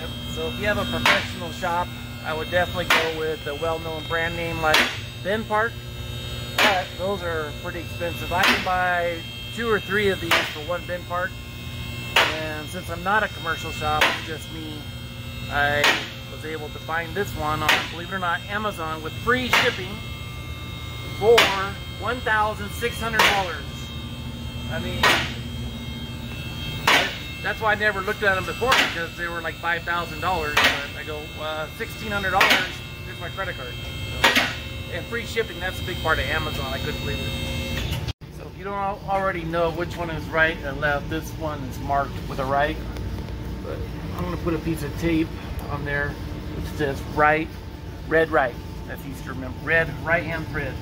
tip. So if you have a professional shop, I would definitely go with a well-known brand name like Benpark. But those are pretty expensive. I can buy 2 or 3 of these for one Benpark. And since I'm not a commercial shop, it's just me, I was able to find this one on, believe it or not, Amazon with free shipping for $1,600. I mean, that's why I never looked at them before, because they were like $5,000. But I go, $1,600, here's my credit card. So, and free shipping, that's a big part of Amazon. I couldn't believe it. So if you don't already know which one is right and left, this one is marked with a right. But I'm going to put a piece of tape on there which says right, red right. That's easy to remember. Red right hand thread.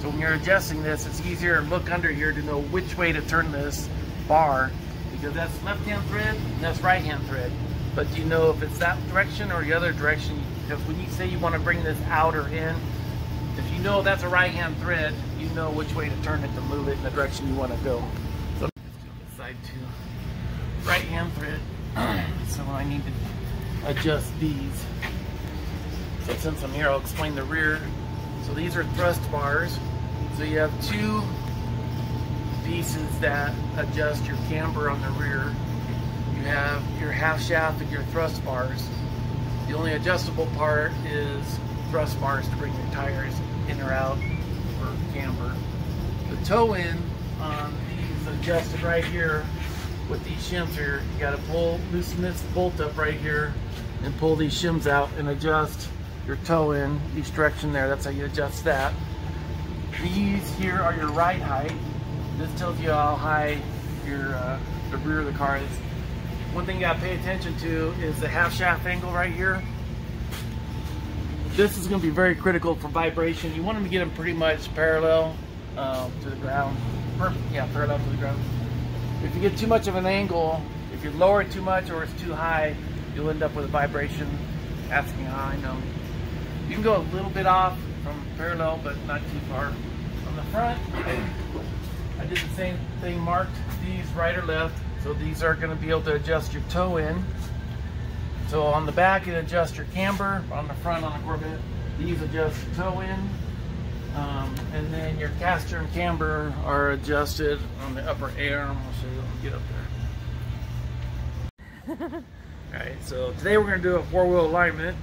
So when you're adjusting this, it's easier to look under here to know which way to turn this bar, because that's left hand thread and that's right hand thread. But do you know if it's that direction or the other direction? Because when you say you want to bring this out or in, if you know that's a right hand thread, you know which way to turn it to move it in the direction you want to go. So let's go this side too. Right hand thread. So I need to adjust these. So since I'm here, I'll explain the rear. So these are thrust bars. So you have 2 pieces that adjust your camber on the rear. You have your half shaft and your thrust bars. The only adjustable part is thrust bars to bring your tires in or out for camber. The toe in on these adjusted right here with these shims here. You got to loosen this bolt up right here and pull these shims out and adjust your toe in each direction there. That's how you adjust that. These here are your ride height. This tells you how high your the rear of the car is. One thing you got to pay attention to is the half shaft angle right here. This is going to be very critical for vibration. You want them to get them pretty much parallel to the ground. Perfect, yeah, parallel to the ground. If you get too much of an angle, if you lower it too much or it's too high, you'll end up with a vibration. Asking how I know. You can go a little bit off from parallel, but not too far. On the front, I did the same thing, marked these right or left. So these are going to be able to adjust your toe in. So on the back, it adjusts your camber. On the front, on the Corvette, these adjust your toe in. And then your caster and camber are adjusted on the upper arm. I'll show you when we get up there. Alright, so today we're going to do a 4-wheel alignment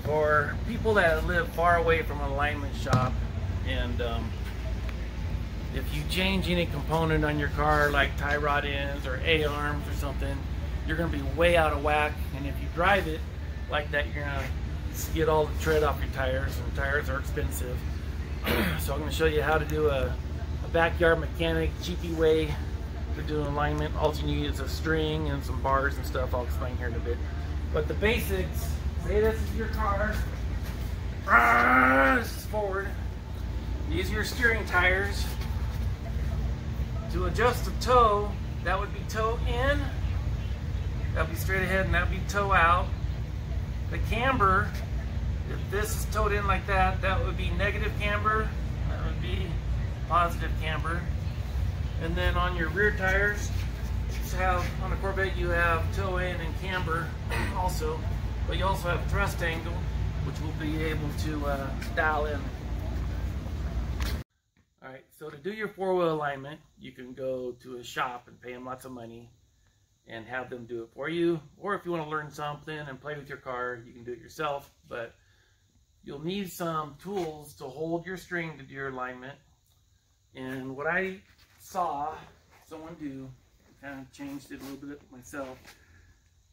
for people that live far away from an alignment shop. And if you change any component on your car, like tie rod ends or A-arms or something, you're going to be way out of whack. And if you drive it like that, you're going to get all the tread off your tires, and tires are expensive. So I'm going to show you how to do a backyard mechanic, cheapy way to do alignment. All you need is a string and some bars and stuff. I'll explain here in a bit. But the basics, say this is your car. This is forward. These are your steering tires. To adjust the toe, that would be toe in. That would be straight ahead, and that would be toe out. The camber, if this is towed in like that, that would be negative camber. That would be positive camber. And then on your rear tires, you have, on a Corvette, you have toe in and camber also. But you also have thrust angle, which we'll be able to dial in. Alright, so to do your 4-wheel alignment, you can go to a shop and pay them lots of money and have them do it for you. Or if you want to learn something and play with your car, you can do it yourself. But you'll need some tools to hold your string to do your alignment. And what I saw someone do, kind of changed it a little bit myself,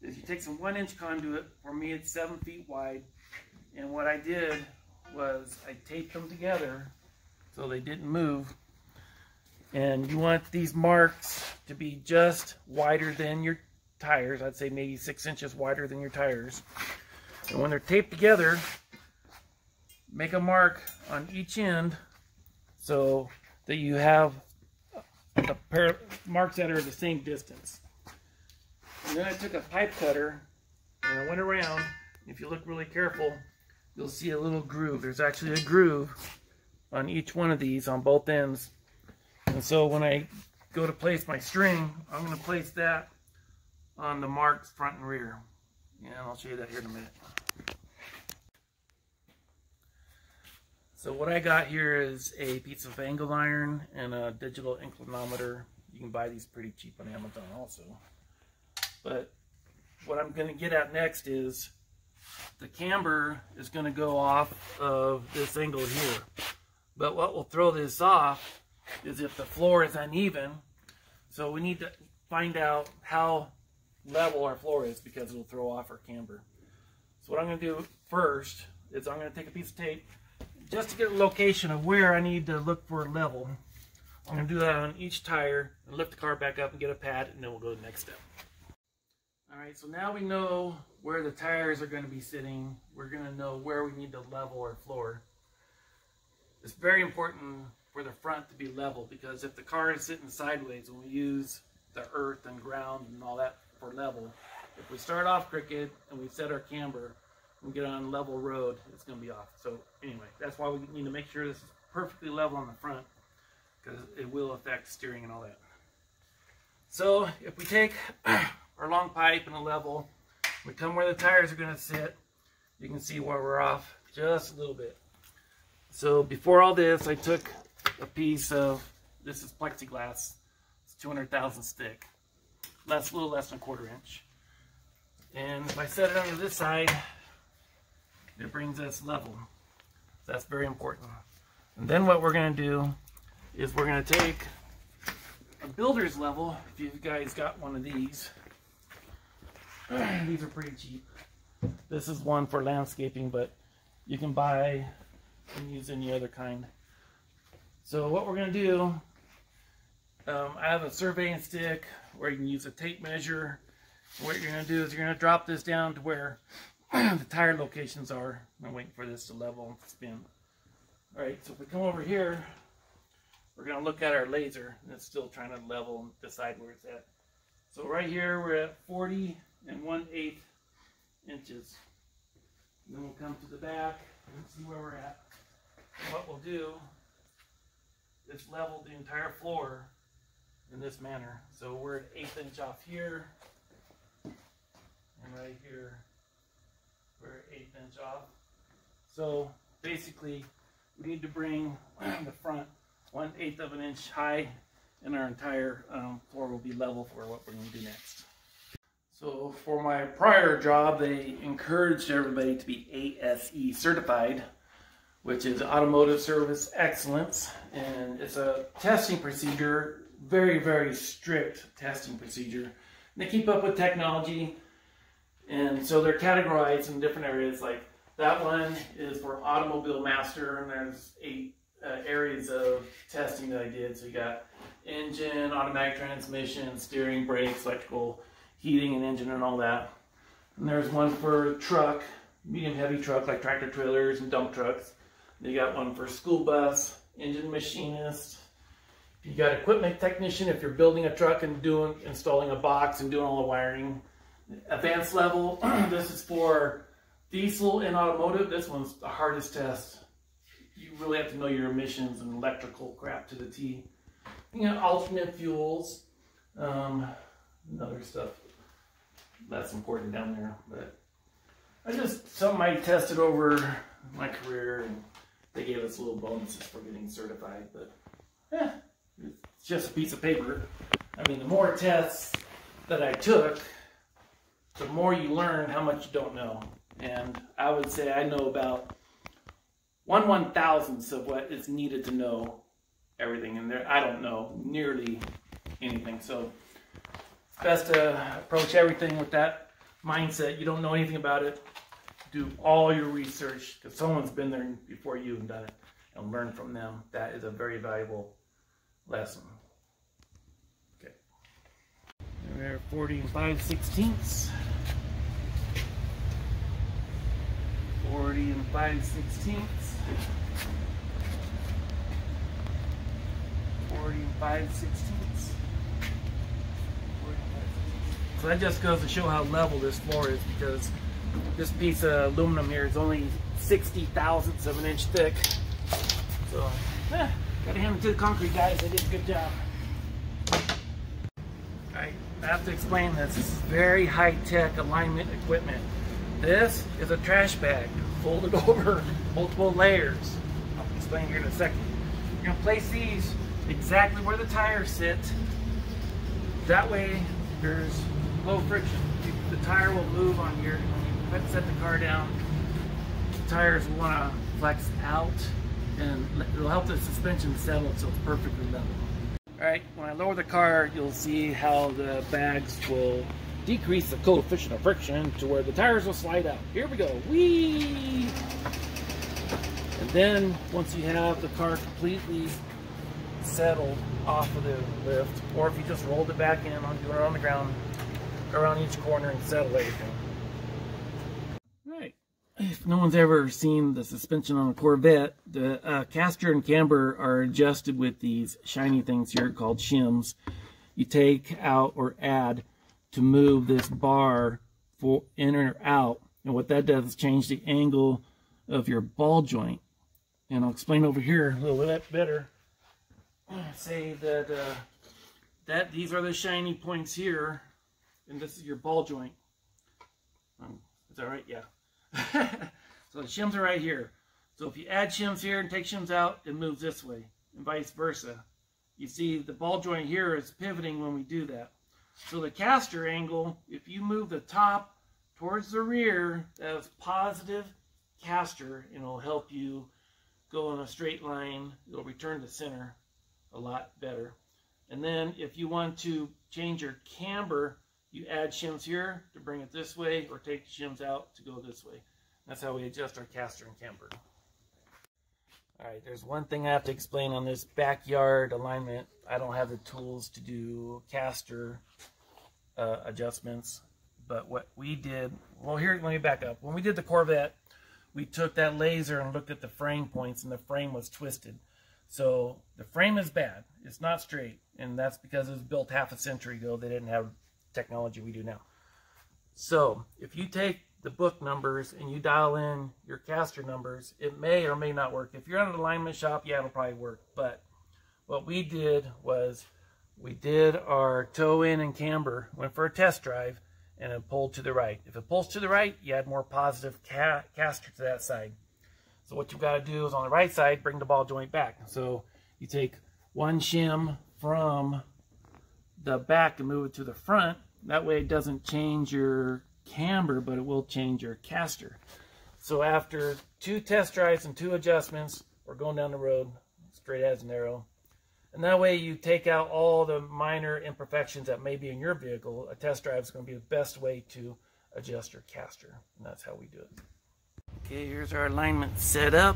is you take some 1-inch conduit. For me, it's 7 feet wide. And what I did was I taped them together so they didn't move. And you want these marks to be just wider than your tires. I'd say maybe 6 inches wider than your tires. And when they're taped together, make a mark on each end so that you have the marks that are the same distance. And then I took a pipe cutter and I went around. If you look really careful, you'll see a little groove. There's actually a groove on each one of these on both ends. And so when I go to place my string, I'm going to place that on the marks front and rear. And I'll show you that here in a minute. So what I got here is a piece of angle iron and a digital inclinometer. You can buy these pretty cheap on Amazon also. But what I'm going to get at next is the camber is going to go off of this angle here. But what will throw this off is if the floor is uneven. So we need to find out how level our floor is because it'll throw off our camber. So what I'm going to do first is I'm going to take a piece of tape just to get a location of where I need to look for a level. I'm going to do that on each tire and lift the car back up and get a pad, and then we'll go to the next step. Alright, so now we know where the tires are going to be sitting. We're going to know where we need to level our floor. It's very important for the front to be level because if the car is sitting sideways when we use the earth and ground and all that for level, if we start off crooked and we set our camber and get on a level road, it's going to be off. So anyway, that's why we need to make sure this is perfectly level on the front because it will affect steering and all that. So if we take our long pipe and a level, we come where the tires are going to sit, you can see where we're off just a little bit. So before all this, I took a piece of, this is plexiglass, it's 200 thousandths thick, a little less than a 1/4 inch. And if I set it under this side, it brings us level. So that's very important. And then what we're going to do is we're going to take a builder's level, if you guys got one of these. These are pretty cheap. This is one for landscaping, but you can buy and use any other kind. So what we're going to do, I have a surveying stick where you can use a tape measure. What you're going to do is you're going to drop this down to where the tire locations are. I'm waiting for this to level and spin. Alright, so if we come over here, we're going to look at our laser, and it's still trying to level and decide where it's at. So right here, we're at 40 1/8 inches. And then we'll come to the back and see where we're at. And what we'll do is level the entire floor in this manner. So we're at 1/8 inch off here, and right here, we're at 1/8 inch off. So basically, we need to bring the front 1/8 of an inch high, and our entire floor will be level for what we're going to do next. So for my prior job, they encouraged everybody to be ASE certified, which is Automotive Service Excellence, and it's a testing procedure, very, very strict testing procedure. And they keep up with technology, and so they're categorized in different areas. Like that one is for Automobile Master, and there's 8 areas of testing that I did. So you got engine, automatic transmission, steering, brakes, electrical, heating and engine and all that. And there's one for truck, medium heavy truck like tractor trailers and dump trucks. You got one for school bus, engine machinist. You got equipment technician if you're building a truck and installing a box and doing all the wiring. Advanced level, this is for diesel and automotive. This one's the hardest test. You really have to know your emissions and electrical crap to the T. You got alternate fuels, and other stuff that's important down there. But something I tested over my career, and they gave us little bonuses for getting certified. But it's just a piece of paper. I mean, the more tests that I took, the more you learn how much you don't know. And I would say I know about 1/1000th of what is needed to know everything. And I don't know nearly anything. So it's best to approach everything with that mindset. You don't know anything about it. Do all your research because someone's been there before you and done it, and learn from them. That is a very valuable lesson. Okay. We're at 40 5/16. 40 5/16. 40 5/16. So that just goes to show how level this floor is, because this piece of aluminum here is only 60/1000ths of an inch thick. So, gotta hand it to the concrete guys. They did a good job. Alright, I have to explain this. This is very high-tech alignment equipment. This is a trash bag folded over multiple layers. I'll explain here in a second. You're gonna place these exactly where the tires sit. That way there's low friction. The tire will move on here. When you set the car down, the tires will want to flex out, and it'll help the suspension settle so it's perfectly level. Alright, when I lower the car, you'll see how the bags will decrease the coefficient of friction to where the tires will slide out. Here we go. Whee! And then once you have the car completely settled off of the lift, or if you just rolled it back in on the ground, go around each corner and settle everything. Right. If no one's ever seen the suspension on a Corvette, the caster and camber are adjusted with these shiny things here called shims. You take out or add to move this bar for in or out, and what that does is change the angle of your ball joint. And I'll explain over here a little bit better. Say that these are the shiny points here, and this is your ball joint. Is that right? Yeah. So the shims are right here. So if you add shims here and take shims out, it moves this way, and vice versa. You see the ball joint here is pivoting when we do that. So the caster angle, if you move the top towards the rear, that is positive caster, and it'll help you go in a straight line. It'll return to center a lot better. And then if you want to change your camber, you add shims here to bring it this way, or take the shims out to go this way. That's how we adjust our caster and camber. Alright, there's one thing I have to explain on this backyard alignment. I don't have the tools to do caster adjustments, but what we did, well, here, let me back up. When we did the Corvette, we took that laser and looked at the frame points, and the frame was twisted. So the frame is bad. It's not straight, and that's because it was built half a century ago. They didn't have technology we do now. So if you take the book numbers and you dial in your caster numbers, it may or may not work. If you're at an alignment shop, yeah, it'll probably work. But what we did was we did our toe in and camber, went for a test drive, and it pulled to the right. If it pulls to the right, you add more positive caster to that side. So what you've got to do is on the right side, bring the ball joint back. So you take one shim from the back and move it to the front. That way it doesn't change your camber, but it will change your caster. So after 2 test drives and 2 adjustments, we're going down the road straight as an arrow. And that way you take out all the minor imperfections that may be in your vehicle. A test drive is going to be the best way to adjust your caster. And that's how we do it. Okay, here's our alignment set up.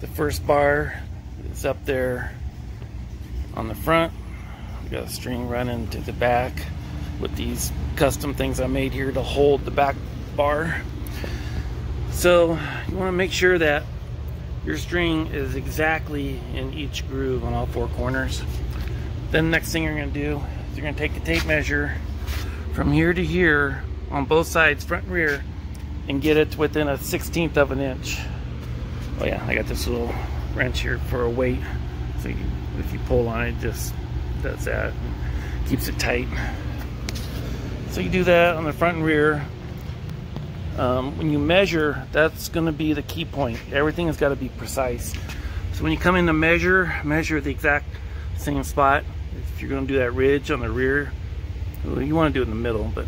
The first bar is up there on the front. We got a string running to the back with these custom things I made here to hold the back bar. So you want to make sure that your string is exactly in each groove on all 4 corners. Then the next thing you're going to do is you're going to take the tape measure from here to here on both sides, front and rear, and get it within a 1/16 of an inch. Oh yeah, I got this little wrench here for a weight. So if you pull on it, just does that. Keeps it tight. So you do that on the front and rear. When you measure, that's going to be the key point. Everything has got to be precise. So when you come in to measure the exact same spot. If you're going to do that ridge on the rear, well, you want to do it in the middle, but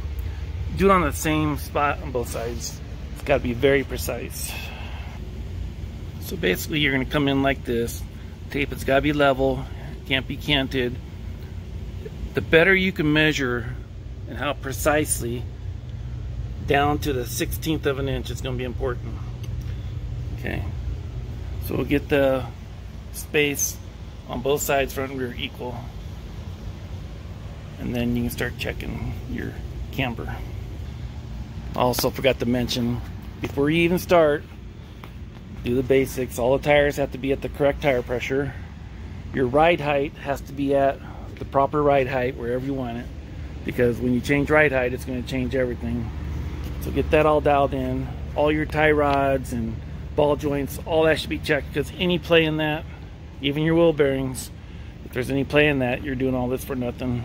do it on the same spot on both sides. It's got to be very precise. So basically you're going to come in like this. Tape has got to be level, can't be canted. The better you can measure and how precisely, down to the 1/16 of an inch, is going to be important. Okay, so we'll get the space on both sides, front and rear, equal, and then you can start checking your camber. Also forgot to mention, before you even start, do the basics. All the tires have to be at the correct tire pressure. Your ride height has to be at the proper ride height wherever you want it, because when you change ride height, it's going to change everything. So get that all dialed in. All your tie rods and ball joints, all that should be checked, because any play in that, even your wheel bearings, if there's any play in that, you're doing all this for nothing.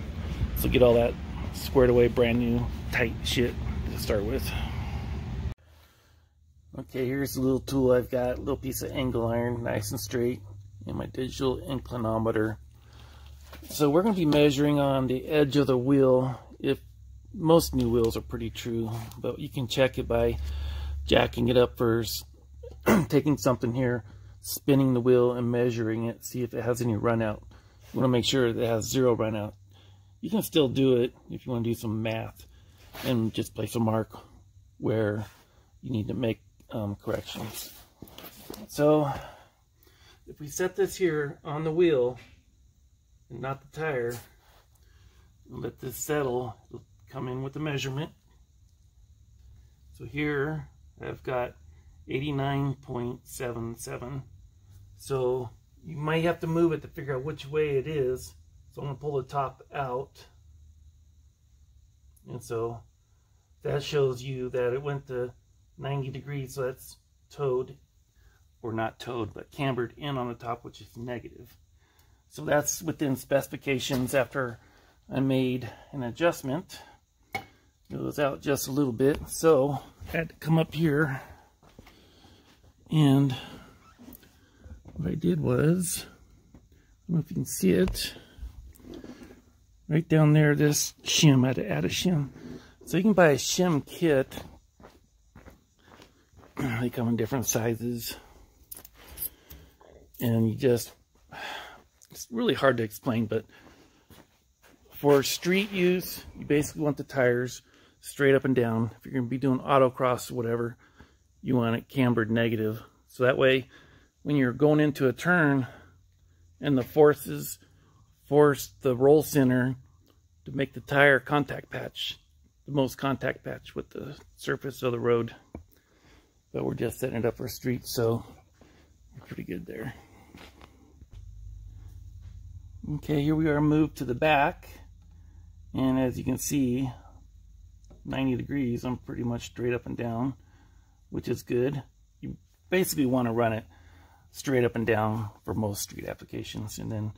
So get all that squared away, brand new, tight shit to start with. Okay, here's a little tool I've got, a little piece of angle iron, nice and straight, and my digital inclinometer. So we're going to be measuring on the edge of the wheel. If most new wheels are pretty true, but you can check it by jacking it up first, taking something here, spinning the wheel and measuring it, see if it has any run out. You want to make sure it has 0 run out. You can still do it if you want to do some math and just place a mark where you need to make corrections. So if we set this here on the wheel and not the tire, let this settle, it'll come in with the measurement. So here I've got 89.77. So you might have to move it to figure out which way it is. So I'm going to pull the top out. And so that shows you that it went to 90 degrees. So that's towed, or not towed, but cambered in on the top, which is negative. So that's within specifications after I made an adjustment. It was out just a little bit. So I had to come up here, and what I did was, I don't know if you can see it, right down there, this shim, I had to add a shim. So you can buy a shim kit. They come in different sizes. And you just, it's really hard to explain, but for street use, you basically want the tires straight up and down. If you're going to be doing autocross or whatever, you want it cambered negative. So that way, when you're going into a turn and the forces force the roll center to make the tire contact patch, the most contact patch with the surface of the road. But we're just setting it up for street, so we're pretty good there. Okay, here we are moved to the back, and as you can see, 90 degrees, I'm pretty much straight up and down, which is good. You basically want to run it straight up and down for most street applications, and then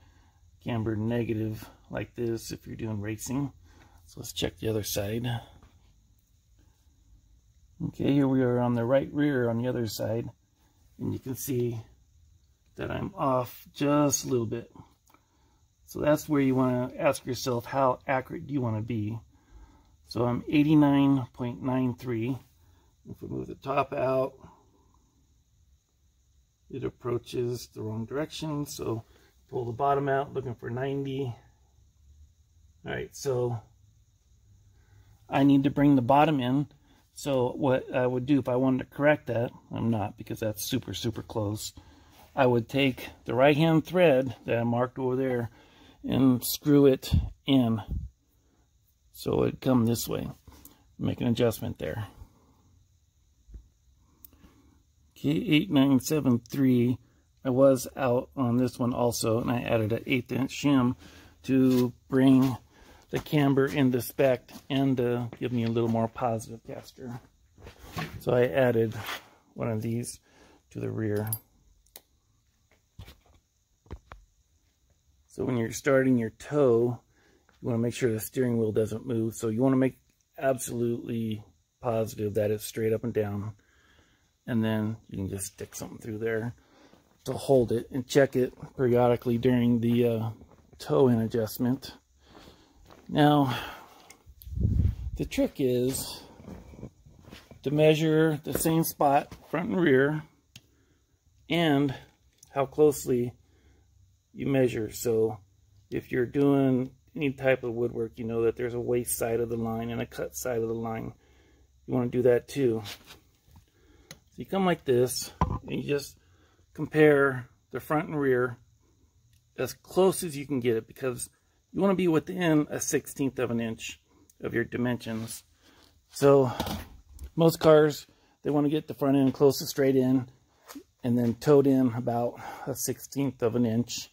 camber negative like this if you're doing racing. So let's check the other side. Okay, here we are on the right rear on the other side, and you can see that I'm off just a little bit. So that's where you want to ask yourself, how accurate do you want to be? So I'm 89.93. If we move the top out, it approaches the wrong direction. So pull the bottom out, looking for 90. All right, so I need to bring the bottom in. So what I would do if I wanted to correct that, I'm not, because that's super, super close. I would take the right-hand thread that I marked over there and screw it in. So it'd come this way. Make an adjustment there. Okay, 8973. I was out on this one also, and I added an 1/8 inch shim to bring the camber into spec and give me a little more positive caster. So I added one of these to the rear. So when you're starting your tow, you want to make sure the steering wheel doesn't move. So you want to make absolutely positive that it's straight up and down. And then you can just stick something through there to hold it, and check it periodically during the tow-in adjustment. Now, the trick is to measure the same spot, front and rear, and how closely you measure. So if you're doing any type of woodwork, you know that there's a waste side of the line and a cut side of the line. You want to do that too. So you come like this, and you just compare the front and rear as close as you can get it, because you want to be within a 1/16 of an inch of your dimensions. So most cars, they want to get the front end close to straight in, and then towed in about a 1/16 of an inch.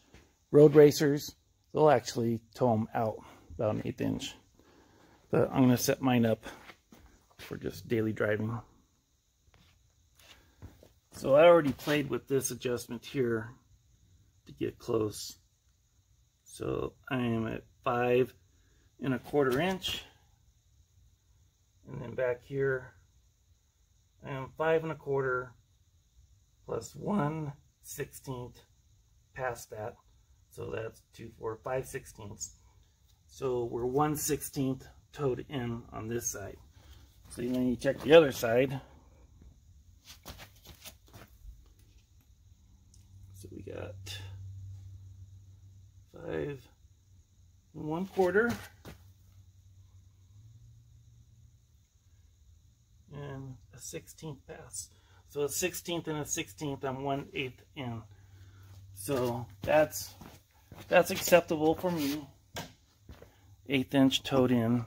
Road racers, they'll actually tow them out about an 1/8 inch. But I'm going to set mine up for just daily driving. So I already played with this adjustment here to get close. So I am at 5 1/4 inch. And then back here, I am 5 1/4 plus 1/16 past that. So that's 2, 4, 5/16. So we're 1/16 toed in on this side. So then you check the other side. So we got 5 1/4 and a 16th pass. So a 16th and a 16th, I'm 1/8 in. So that's acceptable for me. 1/8 inch toed in.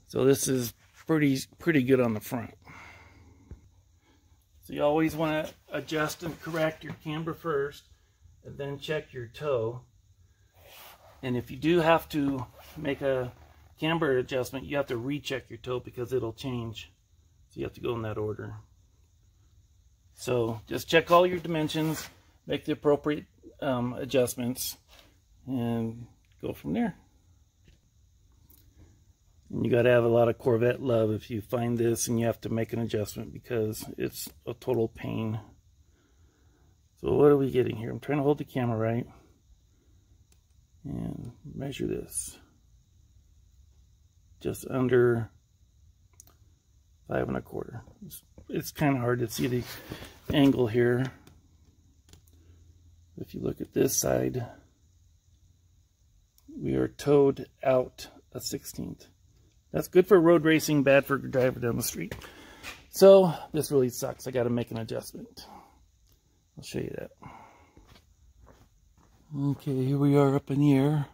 So this is pretty good on the front. So you always want to adjust and correct your camber first, and then check your toe. And if you do have to make a camber adjustment, you have to recheck your toe because it'll change. So you have to go in that order. So just check all your dimensions, make the appropriate adjustments, and go from there. And you got to have a lot of Corvette love if you find this and you have to make an adjustment, because it's a total pain. So what are we getting here? I'm trying to hold the camera right and measure this. Just under 5 1/4. It's kind of hard to see the angle here. If you look at this side, we are toed out a 16th. That's good for road racing, bad for driving down the street. So this really sucks. I got to make an adjustment. I'll show you that. Okay, here we are up in the air.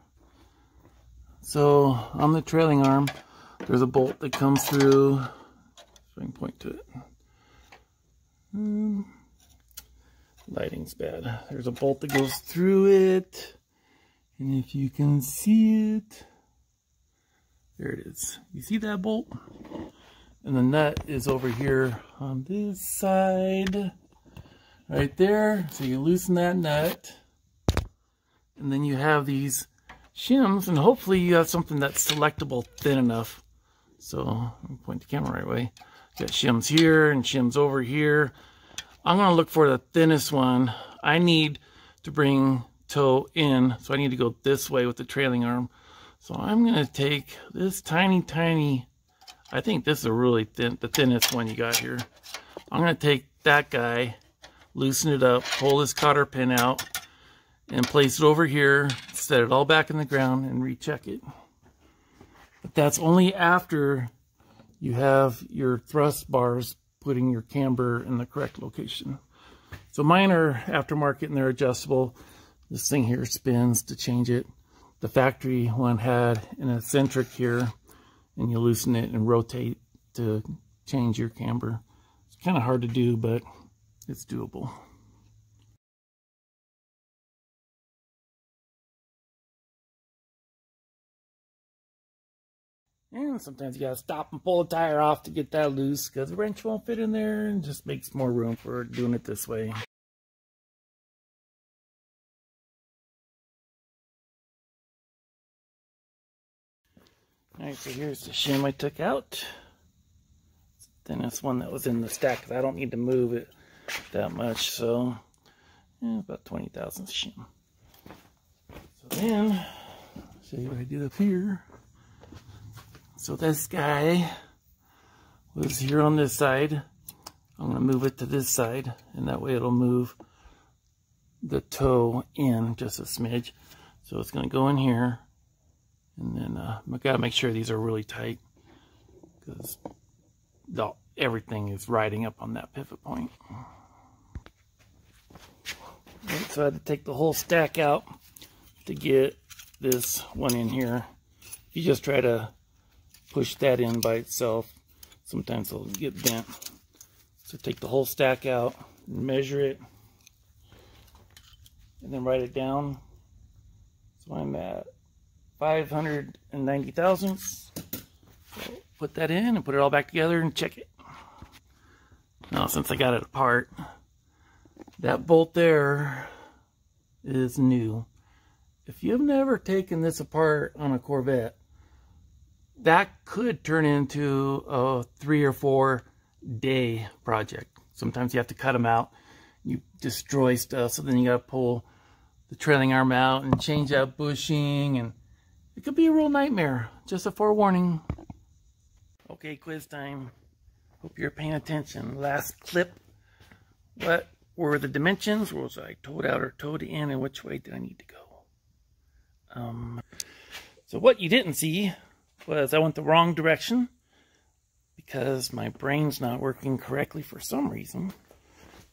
So on the trailing arm, there's a bolt that comes through. So I can point to it. Lighting's bad. There's a bolt that goes through it. And if you can see it, there it is. You see that bolt? And the nut is over here on this side. Right there. So you loosen that nut. And then you have these shims. And hopefully you have something that's selectable thin enough. So, let me point the camera right way. Got shims here and shims over here. I'm going to look for the thinnest one. I need to bring toe in. So I need to go this way with the trailing arm. So I'm going to take this tiny, I think this is a really thin, the thinnest one you got here. I'm going to take that guy, loosen it up, pull this cotter pin out, and place it over here, set it all back in the ground, and recheck it. But that's only after you have your thrust bars putting your camber in the correct location. So mine are aftermarket and they're adjustable. This thing here spins to change it. The factory one had an eccentric here, and you loosen it and rotate to change your camber. It's kind of hard to do, but it's doable. And sometimes you gotta stop and pull the tire off to get that loose because the wrench won't fit in there, and just makes more room for doing it this way. Alright, so here's the shim I took out. Then this one that was in the stack, because I don't need to move it that much, so yeah, about 20 thousandths shim. So then, I'll show you what I did up here. So this guy was here on this side. I'm going to move it to this side, and that way it'll move the toe in just a smidge. So it's going to go in here. And then I gotta make sure these are really tight, because everything is riding up on that pivot point. Right, so I had to take the whole stack out to get this one in here. If you just try to push that in by itself, sometimes it'll get bent. So take the whole stack out, measure it, and then write it down. So I'm at 590 thousandths. So put that in and put it all back together and check it. Now, since I got it apart, that bolt there is new. if you've never taken this apart on a Corvette, that could turn into a 3 or 4 day project. Sometimes you have to cut them out. You destroy stuff, so then you got to pull the trailing arm out and change out bushing, and it could be a real nightmare. Just a forewarning. Okay, quiz time. Hope you're paying attention. Last clip. What were the dimensions? Was I towed out or towed in, and which way did I need to go? So what you didn't see was I went the wrong direction because my brain's not working correctly for some reason.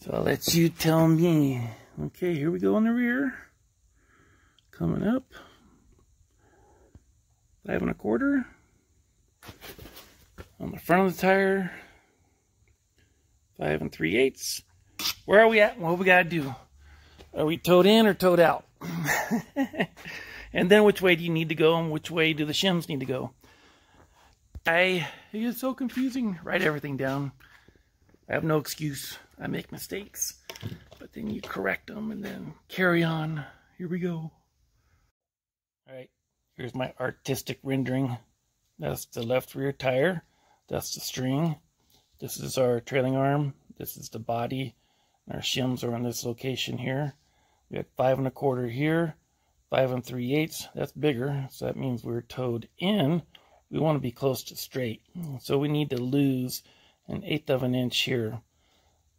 So I'll let you tell me. Okay, here we go on the rear. Coming up. 5 1/4. On the front of the tire. 5 3/8. Where are we at? What we got to do? Are we towed in or towed out? And then which way do you need to go and which way do the shims need to go? It is so confusing. Write everything down. I have no excuse. I make mistakes. But then you correct them and then carry on. Here we go. Alright, here's my artistic rendering. That's the left rear tire. That's the string. This is our trailing arm. This is the body. Our shims are in this location here. We have 5 1/4 here. 5 3/8. That's bigger, so that means we're towed in. We want to be close to straight. So we need to lose 1/8 of an inch here.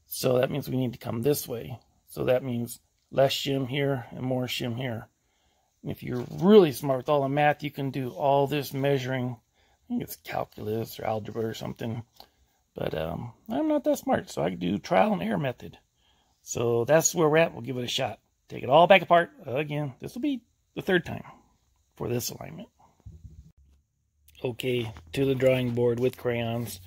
So that means we need to come this way. So that means less shim here and more shim here. And if you're really smart with all the math, you can do all this measuring. I think it's calculus or algebra or something. But I'm not that smart, so I can do trial and error method. So that's where we're at. We'll give it a shot. Take it all back apart again. This will be the 3rd time for this alignment. Okay, to the drawing board with crayons.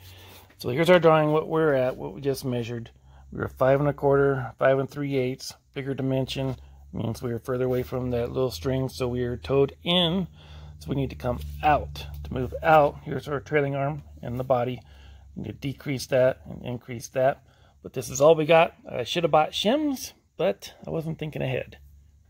So here's our drawing, what we're at, what we just measured. We were 5 1/4, 5 3/8. Bigger dimension means we were further away from that little string, so we are towed in. So we need to come out. To move out, here's our trailing arm and the body. We need to decrease that and increase that. But this is all we got. I should have bought shims, but I wasn't thinking ahead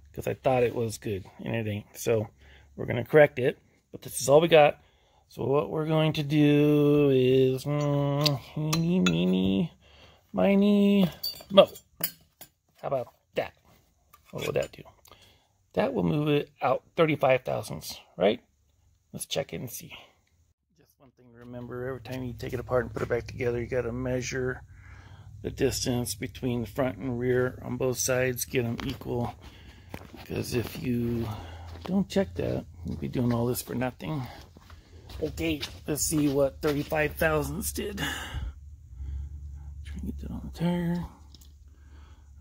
because I thought it was good, and it ain't. So we're going to correct it, but this is all we got. So what we're going to do is eeny, meeny, miny, mo. How about that? What will that do? That will move it out 35 thousandths, right? Let's check it and see. Just one thing to remember, every time you take it apart and put it back together, you got to measure the distance between the front and rear on both sides, get them equal, because if you don't check that, you'll be doing all this for nothing. Okay, let's see what 35 thousandths did. Trying to get that on the tire.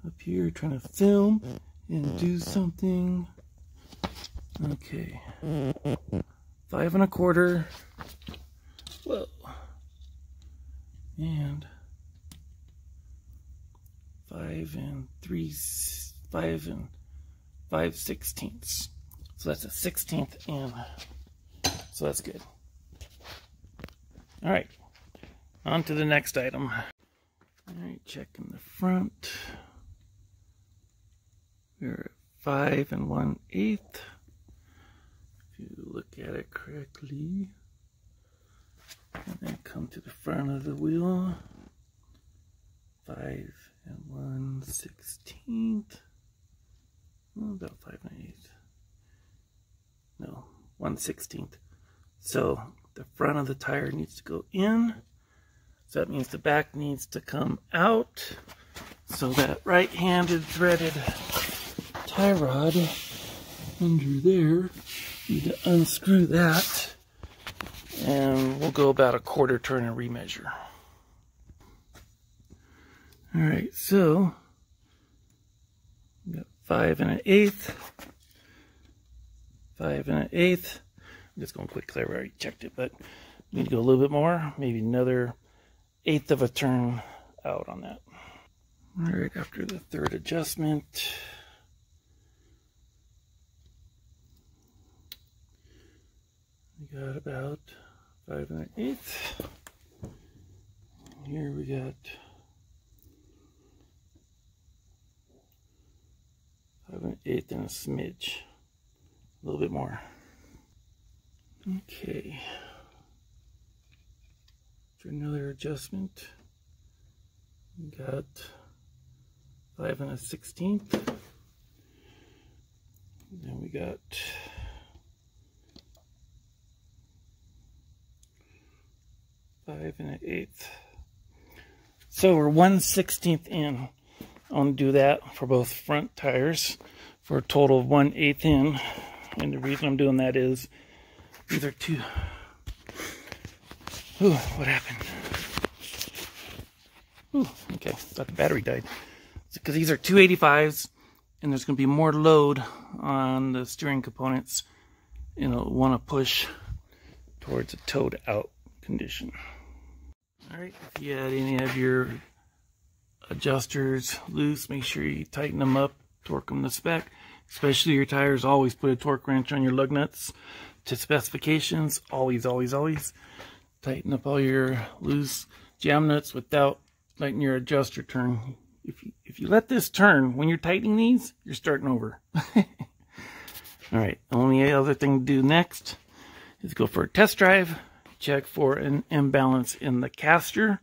Up here, trying to film and do something. Okay. 5 1/4. Whoa. And 5 5/16. So that's a 1/16 in. So that's good. All right, on to the next item. All right, checking the front. We're at 5 1/8. If you look at it correctly, and then come to the front of the wheel. 5 1/16. About 5 1/8. No, 1/16. So the front of the tire needs to go in. So that means the back needs to come out. So that right-handed threaded tie rod under there, need to unscrew that. And we'll go about a 1/4 turn and remeasure. Alright, so we got 5 1/8. 5 1/8. I'm just going quick because I already checked it, but we need to go a little bit more, maybe another 1/8 of a turn out on that. All right, after the 3rd adjustment, we got about 5 1/8. Here we got 5 1/8 and a smidge. little bit more. Okay. For another adjustment, we got 5 1/16. Then we got 5 1/8. So we're 1/16 in. I want to do that for both front tires for a total of 1/8 in. And the reason I'm doing that is these are two. Ooh, what happened? Ooh, okay, thought the battery died. Because these are 285s, and there's going to be more load on the steering components, and it'll want to push towards a towed out condition. Alright, if you had any of your adjusters loose, make sure you tighten them up, torque them to spec. Especially your tires, always put a torque wrench on your lug nuts to specifications. Always, always, always. Tighten up all your loose jam nuts without letting your adjuster turn. If you let this turn when you're tightening these, you're starting over. Alright, the only other thing to do next is go for a test drive. Check for an imbalance in the caster,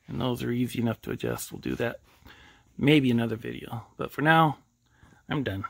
and those are easy enough to adjust. We'll do that maybe another video, but for now I'm done.